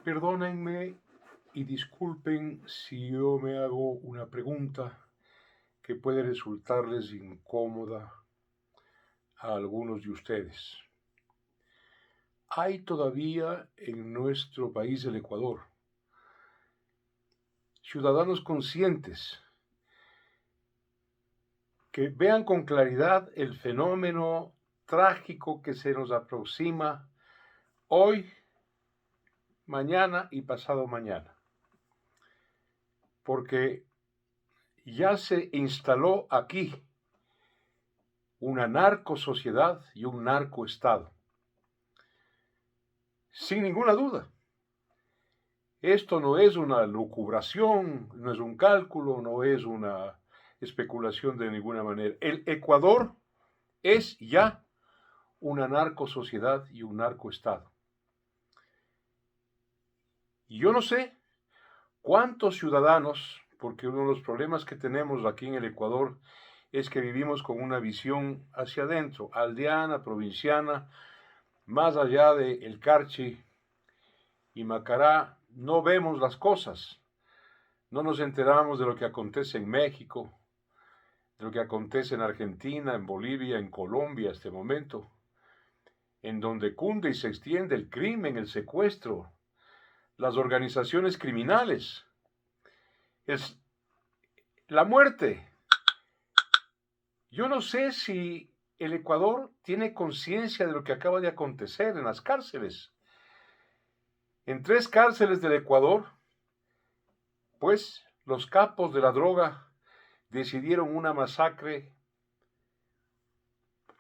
Perdónenme y disculpen si yo me hago una pregunta que puede resultarles incómoda a algunos de ustedes. Hay todavía en nuestro país, el Ecuador, ciudadanos conscientes que vean con claridad el fenómeno trágico que se nos aproxima hoy, mañana y pasado mañana. Porque ya se instaló aquí una narcosociedad y un narcoestado. Sin ninguna duda. Esto no es una lucubración, no es un cálculo, no es una especulación de ninguna manera. El Ecuador es ya una narcosociedad y un narcoestado. Y yo no sé cuántos ciudadanos, porque uno de los problemas que tenemos aquí en el Ecuador es que vivimos con una visión hacia adentro, aldeana, provinciana, más allá de El Carchi y Macará, no vemos las cosas, no nos enteramos de lo que acontece en México, de lo que acontece en Argentina, en Bolivia, en Colombia, este momento, en donde cunde y se extiende el crimen, el secuestro, las organizaciones criminales, es la muerte. Yo no sé si el Ecuador tiene conciencia de lo que acaba de acontecer en las cárceles. En 3 cárceles del Ecuador, pues los capos de la droga decidieron una masacre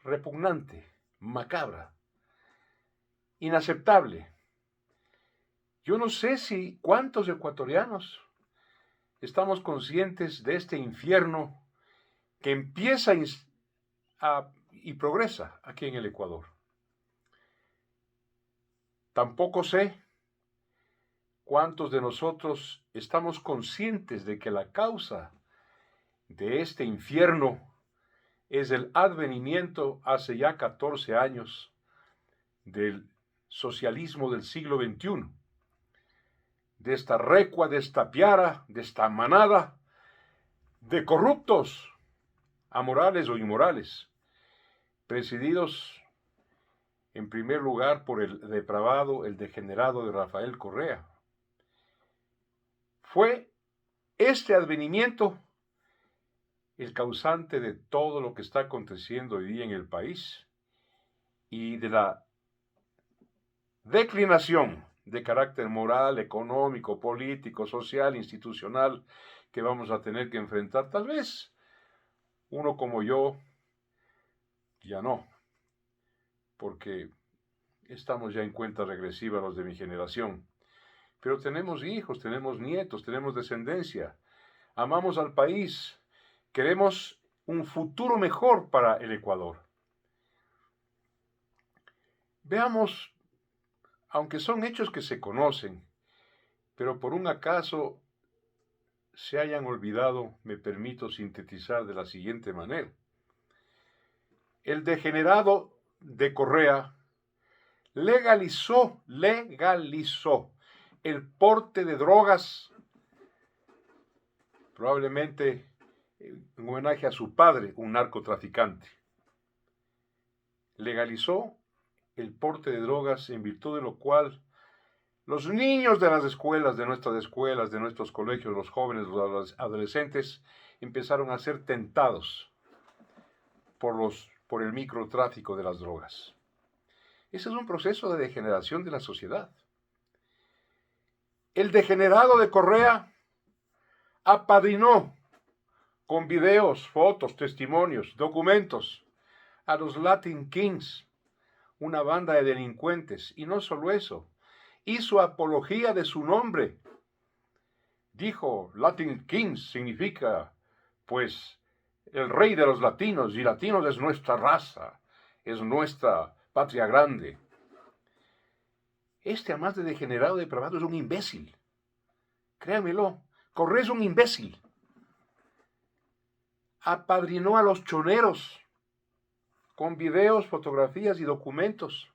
repugnante, macabra, inaceptable. Yo no sé si cuántos ecuatorianos estamos conscientes de este infierno que empieza y progresa aquí en el Ecuador. Tampoco sé cuántos de nosotros estamos conscientes de que la causa de este infierno es el advenimiento hace ya 14 años del socialismo del siglo XXI, de esta recua, de esta piara, de esta manada de corruptos, amorales o inmorales, presididos en primer lugar por el depravado, el degenerado de Rafael Correa. Fue este advenimiento el causante de todo lo que está aconteciendo hoy día en el país y de la declinación de carácter moral, económico, político, social, institucional que vamos a tener que enfrentar. Tal vez uno como yo ya no, porque estamos ya en cuenta regresiva los de mi generación. Pero tenemos hijos, tenemos nietos, tenemos descendencia, amamos al país, queremos un futuro mejor para el Ecuador. Veamos, aunque son hechos que se conocen, pero por un acaso se hayan olvidado, me permito sintetizar de la siguiente manera. El degenerado de Correa legalizó el porte de drogas, probablemente en homenaje a su padre, un narcotraficante. Legalizó el porte de drogas en virtud de lo cual los niños de las escuelas, de nuestros colegios, los jóvenes, los adolescentes, empezaron a ser tentados por el microtráfico de las drogas. Ese es un proceso de degeneración de la sociedad. El degenerado de Correa apadrinó con videos, fotos, testimonios, documentos a los Latin Kings, una banda de delincuentes, y no solo eso, hizo apología de su nombre. Dijo, Latin Kings significa, pues, el rey de los latinos, y latinos es nuestra raza, es nuestra patria grande. Este, además de degenerado, depravado, es un imbécil. Créanmelo, Correa es un imbécil. Apadrinó a los choneros con videos, fotografías y documentos.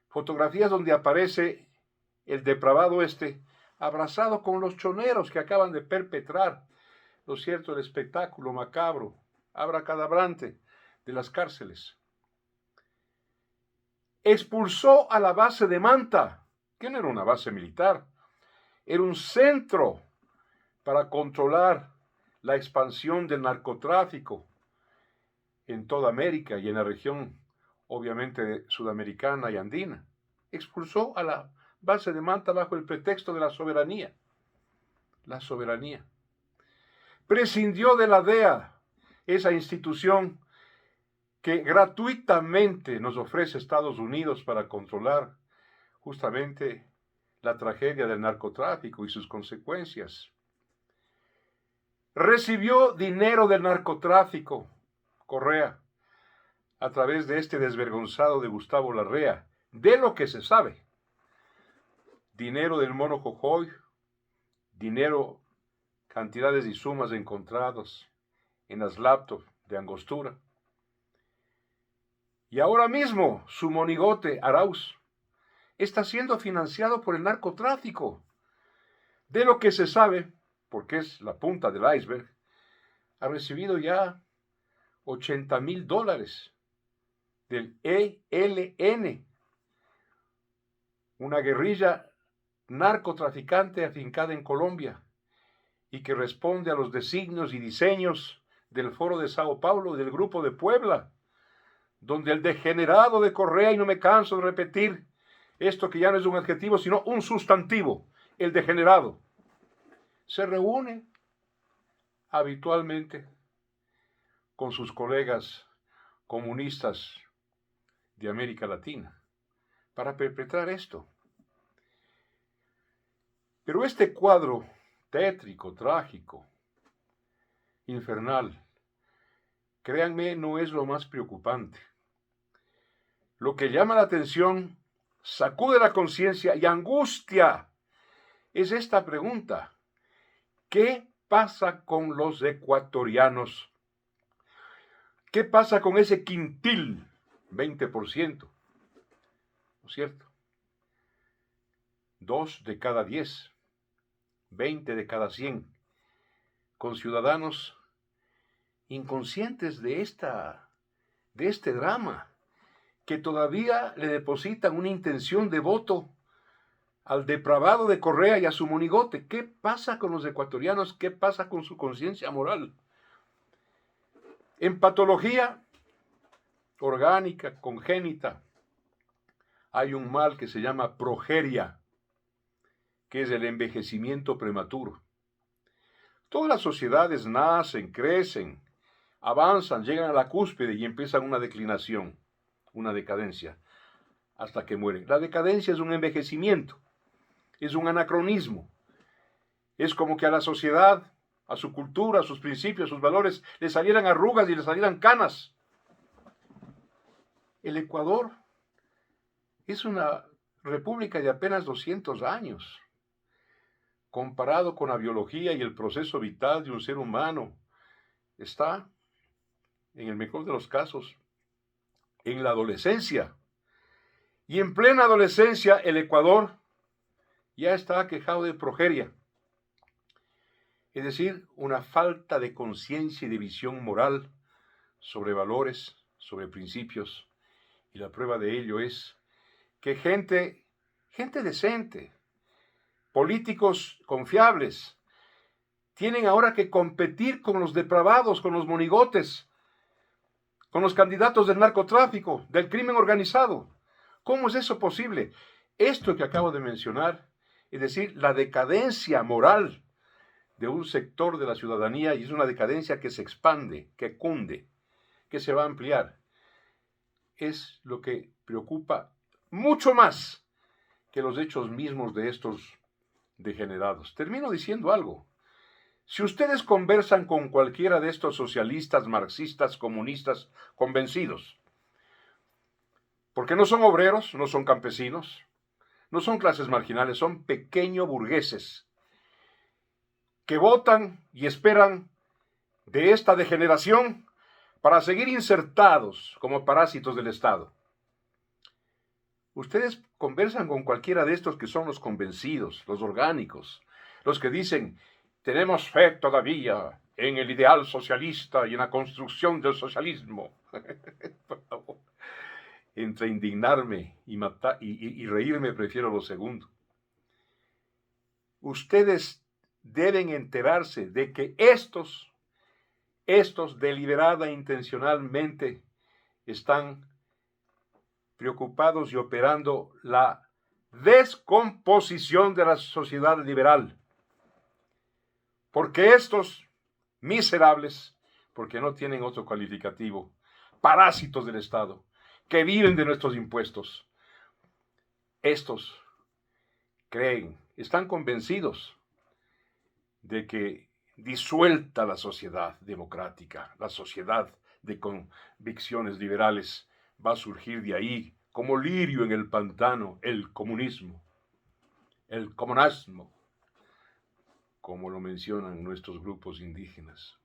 Fotografías donde aparece el depravado abrazado con los choneros que acaban de perpetrar, lo cierto, el espectáculo macabro, abracadabrante de las cárceles. Expulsó a la base de Manta, que no era una base militar, era un centro para controlar la expansión del narcotráfico en toda América y en la región, obviamente, sudamericana y andina. Expulsó a la base de Manta bajo el pretexto de la soberanía. La soberanía. Prescindió de la DEA, esa institución que gratuitamente nos ofrece Estados Unidos para controlar justamente la tragedia del narcotráfico y sus consecuencias. Recibió dinero del narcotráfico, Correa, a través de este desvergonzado de Gustavo Larrea, de lo que se sabe. Dinero del mono Jojoy, dinero, cantidades y sumas encontrados en las laptops de Angostura. Y ahora mismo su monigote, Arauz, está siendo financiado por el narcotráfico. De lo que se sabe, porque es la punta del iceberg, ha recibido ya $80,000 del ELN, una guerrilla narcotraficante afincada en Colombia y que responde a los designios y diseños del Foro de Sao Paulo y del Grupo de Puebla, donde el degenerado de Correa, y no me canso de repetir esto que ya no es un adjetivo, sino un sustantivo, el degenerado, se reúne habitualmente con sus colegas comunistas de América Latina para perpetrar esto. Pero este cuadro tétrico, trágico, infernal, créanme, no es lo más preocupante. Lo que llama la atención, sacude la conciencia y angustia es esta pregunta: ¿qué pasa con los ecuatorianos? ¿Qué pasa con ese quintil, 20%? ¿No es cierto? 2 de cada 10, 20 de cada 100, con ciudadanos inconscientes de este drama, que todavía le depositan una intención de voto al depravado de Correa y a su monigote. ¿Qué pasa con los ecuatorianos? ¿Qué pasa con su conciencia moral? En patología orgánica, congénita, hay un mal que se llama progeria, que es el envejecimiento prematuro. Todas las sociedades nacen, crecen, avanzan, llegan a la cúspide y empiezan una declinación, una decadencia, hasta que mueren. La decadencia es un envejecimiento, es un anacronismo. Es como que a la sociedad, a su cultura, a sus principios, a sus valores, le salieran arrugas y le salieran canas. El Ecuador es una república de apenas 200 años. Comparado con la biología y el proceso vital de un ser humano, está, en el mejor de los casos, en la adolescencia. Y en plena adolescencia, el Ecuador ya está aquejado de progeria, es decir, una falta de conciencia y de visión moral sobre valores, sobre principios. Y la prueba de ello es que gente decente, políticos confiables, tienen ahora que competir con los depravados, con los monigotes, con los candidatos del narcotráfico, del crimen organizado. ¿Cómo es eso posible? Esto que acabo de mencionar, es decir, la decadencia moral de un sector de la ciudadanía, y es una decadencia que se expande, que cunde, que se va a ampliar, es lo que preocupa mucho más que los hechos mismos de estos degenerados. Termino diciendo algo. Si ustedes conversan con cualquiera de estos socialistas, marxistas, comunistas convencidos, porque no son obreros, no son campesinos, no son clases marginales, son pequeños burgueses que votan y esperan de esta degeneración para seguir insertados como parásitos del Estado. Ustedes conversan con cualquiera de estos que son los convencidos, los orgánicos, los que dicen, tenemos fe todavía en el ideal socialista y en la construcción del socialismo. Por favor. Entre indignarme y reírme, prefiero lo segundo. Ustedes deben enterarse de que estos deliberada e intencionalmente están preocupados y operando la descomposición de la sociedad liberal. Porque estos miserables, porque no tienen otro calificativo, parásitos del Estado, que viven de nuestros impuestos, estos creen, están convencidos de que disuelta la sociedad democrática, la sociedad de convicciones liberales, va a surgir de ahí, como lirio en el pantano, el comunismo, el comunasmo, como lo mencionan nuestros grupos indígenas.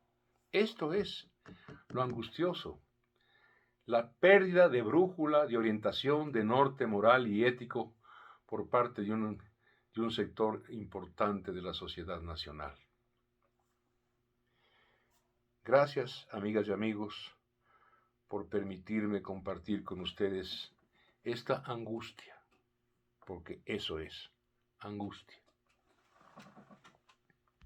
Esto es lo angustioso, la pérdida de brújula, de orientación, de norte moral y ético por parte de un sector importante de la sociedad nacional. Gracias, amigas y amigos, por permitirme compartir con ustedes esta angustia, porque eso es angustia.